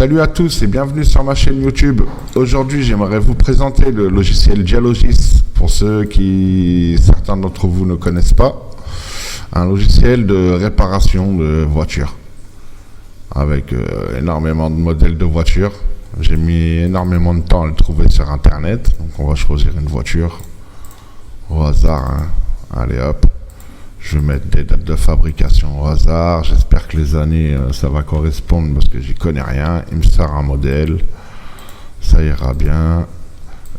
Salut à tous et bienvenue sur ma chaîne YouTube. Aujourd'hui, j'aimerais vous présenter le logiciel Dialogis pour certains d'entre vous ne connaissent pas. Un logiciel de réparation de voitures avec énormément de modèles de voitures. J'ai mis énormément de temps à le trouver sur internet, donc on va choisir une voiture au hasard, hein. Allez hop, je vais mettre des dates de fabrication au hasard. J'espère que les années ça va correspondre parce que j'y connais rien. Il me sert un modèle, ça ira bien.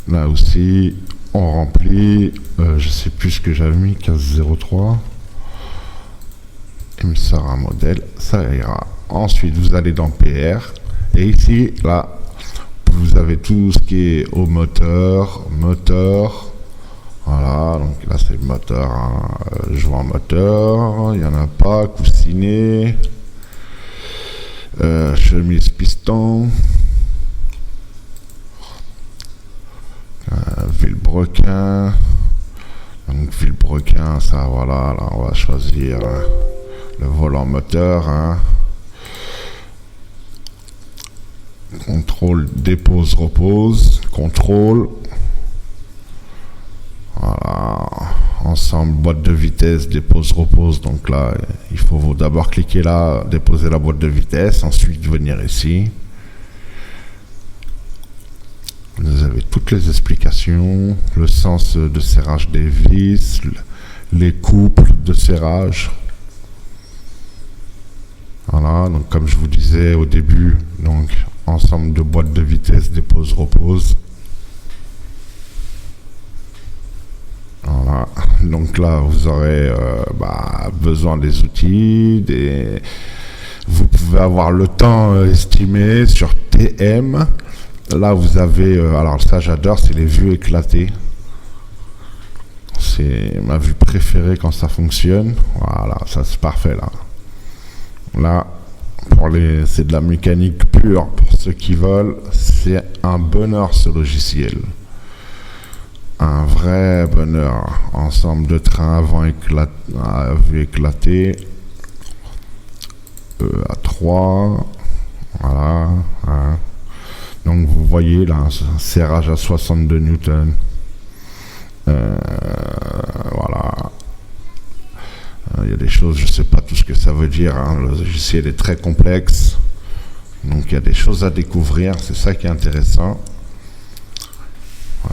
Là aussi on remplit, je sais plus ce que j'avais mis, 1503. Il me sert un modèle, ça ira. Ensuite vous allez dans PR et ici là vous avez tout ce qui est au moteur. Voilà, donc là c'est le moteur, hein. Joint moteur, il n'y en a pas, coussinet, chemise piston, vilebrequin. Donc vilebrequin, ça voilà, là on va choisir le volant moteur, hein. Contrôle, dépose, repose, contrôle. Voilà, ensemble, boîte de vitesse, dépose, repose. Donc là, il faut d'abord cliquer là, déposer la boîte de vitesse, ensuite venir ici. Vous avez toutes les explications, le sens de serrage des vis, les couples de serrage. Voilà, donc comme je vous disais au début, donc ensemble de boîtes de vitesse, dépose, repose. Voilà, donc là vous aurez besoin des outils, vous pouvez avoir le temps estimé sur TM. Là vous avez, alors ça j'adore, c'est les vues éclatées. C'est ma vue préférée quand ça fonctionne. Voilà, ça c'est parfait là. Là, c'est de la mécanique pure pour ceux qui veulent. C'est un bonheur ce logiciel. Un vrai bonheur. Ensemble de trains avant à vue éclatée. À 3. Voilà. Hein. Donc vous voyez là, un serrage à 62 newtons. Voilà. Il y a des choses, je ne sais pas tout ce que ça veut dire, hein. Le logiciel est très complexe. Donc il y a des choses à découvrir. C'est ça qui est intéressant.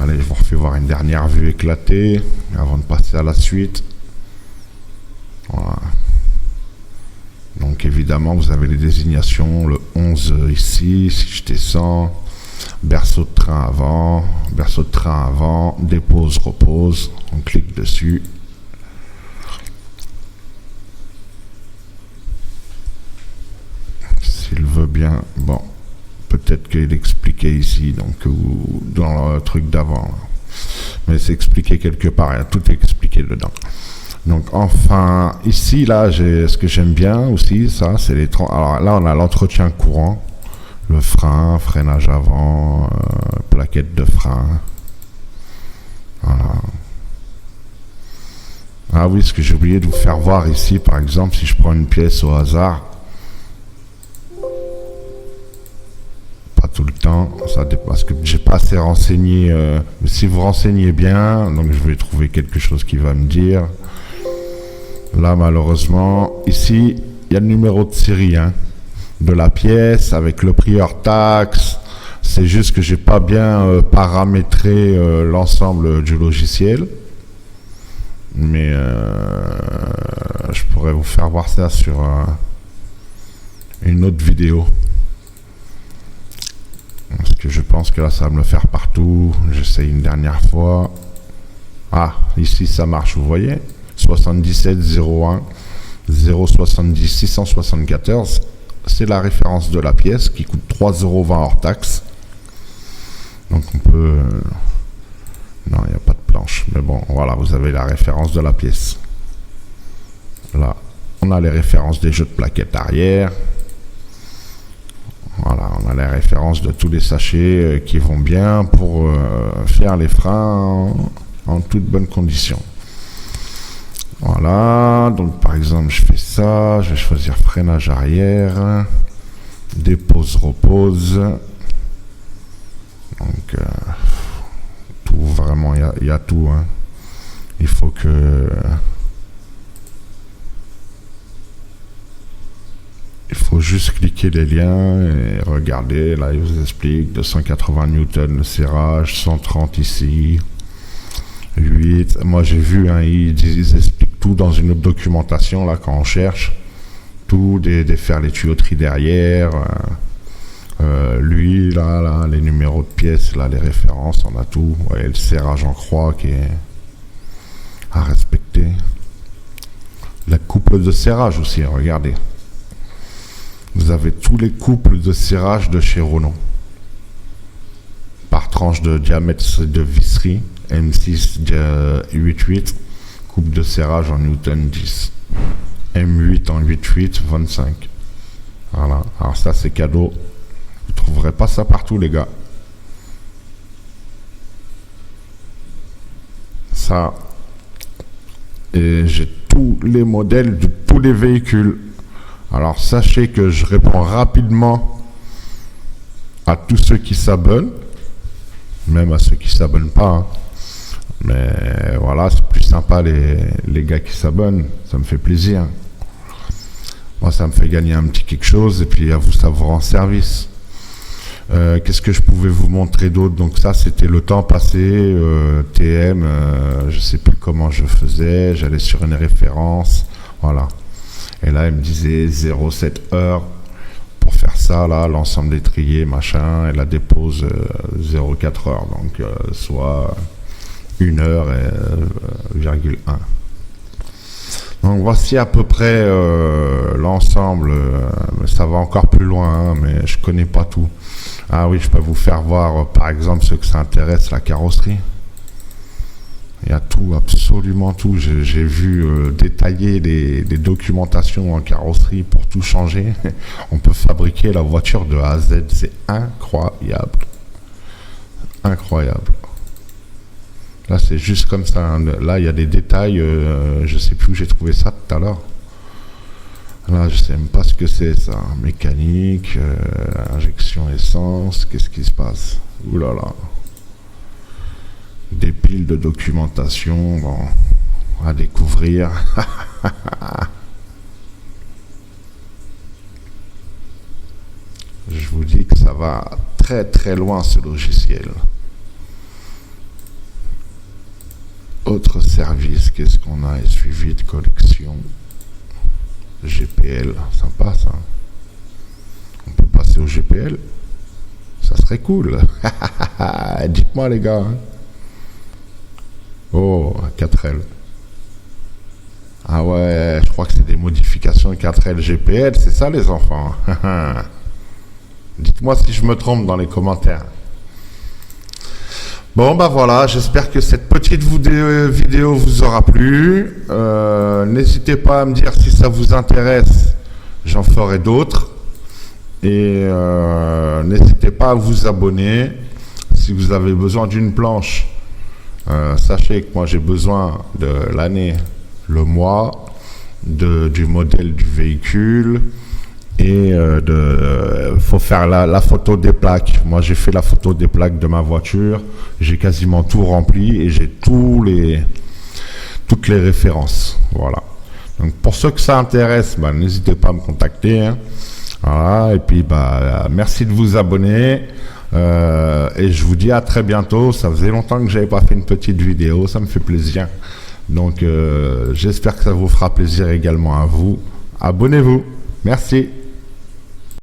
Allez, je vous refais voir une dernière vue éclatée avant de passer à la suite. Voilà. Donc évidemment, vous avez les désignations, le 11 ici, si je descends, berceau de train avant, dépose, repose, on clique dessus. S'il veut bien, bon. Peut-être qu'il expliquait ici, donc, ou dans le truc d'avant. Mais c'est expliqué quelque part, il y a tout expliqué dedans. Donc, enfin, ici, là, ce que j'aime bien aussi, ça, c'est les... Alors là, on a l'entretien courant, le frein, freinage avant, plaquette de frein. Voilà. Ah oui, ce que j'ai oublié de vous faire voir ici, par exemple, si je prends une pièce au hasard, tout le temps, ça dépend, parce que j'ai pas assez renseigné, mais si vous renseignez bien, donc je vais trouver quelque chose qui va me dire. Là malheureusement, ici, il y a le numéro de série, hein, de la pièce avec le prix hors taxe. C'est juste que j'ai pas bien paramétré l'ensemble du logiciel, mais je pourrais vous faire voir ça sur une autre vidéo. Parce que je pense que là ça va me le faire partout. J'essaye une dernière fois. Ah, ici ça marche, vous voyez, 77 01 070 674. C'est la référence de la pièce qui coûte 3,20 € hors taxe. Donc on peut... Non, il n'y a pas de planche. Mais bon, voilà, vous avez la référence de la pièce. Là, on a les références des jeux de plaquettes arrière. Voilà, on a les références de tous les sachets qui vont bien pour faire les freins en toutes bonnes conditions. Voilà, donc par exemple, je fais ça, je vais choisir freinage arrière, dépose, repose. Donc, tout, vraiment, il y a tout. Hein. Il faut que... Il faut juste cliquer les liens et regarder. Là, il vous explique 280 newtons le serrage, 130 ici, 8. Moi, j'ai vu, hein, ils expliquent tout dans une autre documentation, là, quand on cherche. Tout, faire les tuyauteries derrière. Lui, là, les numéros de pièces, là, les références, on a tout. Ouais, le serrage en croix qui est à respecter. La couple de serrage aussi, regardez. Vous avez tous les couples de serrage de chez Renault. Par tranche de diamètre de visserie, M6 8.8, coupe de serrage en Newton 10. M8 en 8.8, 25. Voilà, alors ça c'est cadeau. Vous ne trouverez pas ça partout les gars. Ça. Et j'ai tous les modèles de tous les véhicules. Alors sachez que je réponds rapidement à tous ceux qui s'abonnent, même à ceux qui ne s'abonnent pas. Hein. Mais voilà, c'est plus sympa les gars qui s'abonnent, ça me fait plaisir. Moi ça me fait gagner un petit quelque chose et puis à vous ça vous rend service. Qu'est-ce que je pouvais vous montrer d'autre? Donc ça c'était le temps passé, TM, je sais plus comment je faisais, j'allais sur une référence, voilà. Et là, il me disait 0,7 heures pour faire ça, là, l'ensemble des triés, machin, et la dépose 0,4 heures, donc soit 1 heure et 0,1. Donc voici à peu près l'ensemble, ça va encore plus loin, hein, mais je connais pas tout. Ah oui, je peux vous faire voir, par exemple, ceux que ça intéresse, la carrosserie. Il y a tout, absolument tout. J'ai vu détailler des documentations en carrosserie pour tout changer. On peut fabriquer la voiture de A à Z. C'est incroyable. Incroyable. Là, c'est juste comme ça. Hein. Là, il y a des détails. Je sais plus où j'ai trouvé ça tout à l'heure. Là, je sais même pas ce que c'est ça. Mécanique, injection essence. Qu'est-ce qui se passe? Ouh là là. Des piles de documentation, bon, à découvrir. Je vous dis que ça va très très loin ce logiciel. Autre service, qu'est-ce qu'on a? Suivi de collection. GPL, sympa ça. On peut passer au GPL. Ça serait cool. Dites-moi les gars. Hein. Oh, 4L. Ah ouais, je crois que c'est des modifications 4L GPL, c'est ça les enfants. Dites-moi si je me trompe dans les commentaires. Bon bah voilà, j'espère que cette petite vidéo vous aura plu. N'hésitez pas à me dire si ça vous intéresse, j'en ferai d'autres. Et n'hésitez pas à vous abonner si vous avez besoin d'une planche. Sachez que moi j'ai besoin de l'année, le mois, du modèle du véhicule et faut faire la photo des plaques. Moi j'ai fait la photo des plaques de ma voiture, j'ai quasiment tout rempli et j'ai toutes les références. Voilà. Donc pour ceux que ça intéresse, bah, n'hésitez pas à me contacter. Hein. Voilà. Et puis bah merci de vous abonner. Et je vous dis à très bientôt. Ça faisait longtemps que j'avais pas fait une petite vidéo, ça me fait plaisir. Donc j'espère que ça vous fera plaisir également à vous. Abonnez-vous. Merci.